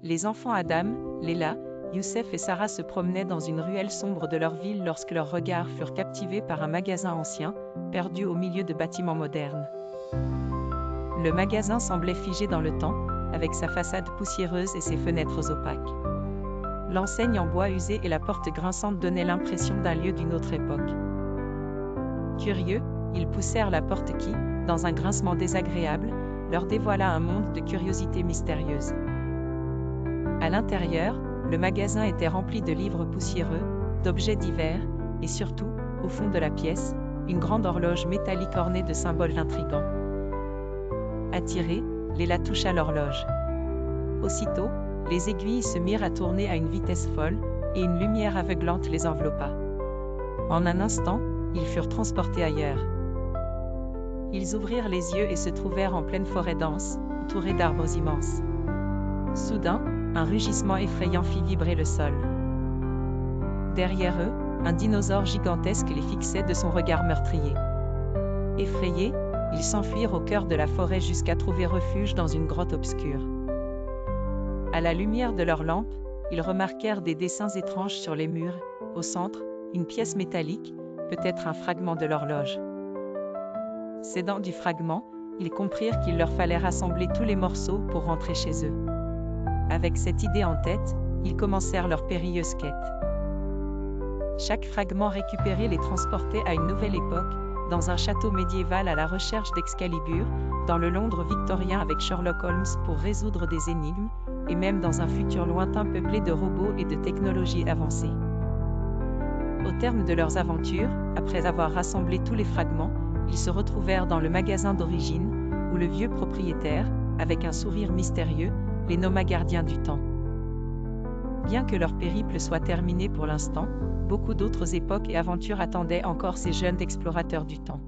Les enfants Adam, Léla, Youssef et Sarah se promenaient dans une ruelle sombre de leur ville lorsque leurs regards furent captivés par un magasin ancien, perdu au milieu de bâtiments modernes. Le magasin semblait figé dans le temps, avec sa façade poussiéreuse et ses fenêtres opaques. L'enseigne en bois usé et la porte grinçante donnaient l'impression d'un lieu d'une autre époque. Curieux, ils poussèrent la porte qui, dans un grincement désagréable, leur dévoila un monde de curiosités mystérieuses. À l'intérieur, le magasin était rempli de livres poussiéreux, d'objets divers, et surtout, au fond de la pièce, une grande horloge métallique ornée de symboles intrigants. Attirée, Léla toucha l'horloge. Aussitôt, les aiguilles se mirent à tourner à une vitesse folle, et une lumière aveuglante les enveloppa. En un instant, ils furent transportés ailleurs. Ils ouvrirent les yeux et se trouvèrent en pleine forêt dense, entourée d'arbres immenses. Soudain, un rugissement effrayant fit vibrer le sol. Derrière eux, un dinosaure gigantesque les fixait de son regard meurtrier. Effrayés, ils s'enfuirent au cœur de la forêt jusqu'à trouver refuge dans une grotte obscure. À la lumière de leurs lampes, ils remarquèrent des dessins étranges sur les murs. Au centre, une pièce métallique, peut-être un fragment de l'horloge. S'aidant du fragment, ils comprirent qu'il leur fallait rassembler tous les morceaux pour rentrer chez eux. Avec cette idée en tête, ils commencèrent leur périlleuse quête. Chaque fragment récupéré les transportait à une nouvelle époque, dans un château médiéval à la recherche d'Excalibur, dans le Londres victorien avec Sherlock Holmes pour résoudre des énigmes, et même dans un futur lointain peuplé de robots et de technologies avancées. Au terme de leurs aventures, après avoir rassemblé tous les fragments, ils se retrouvèrent dans le magasin d'origine, où le vieux propriétaire, avec un sourire mystérieux, les nomma gardiens du temps. Bien que leur périple soit terminé pour l'instant, beaucoup d'autres époques et aventures attendaient encore ces jeunes explorateurs du temps.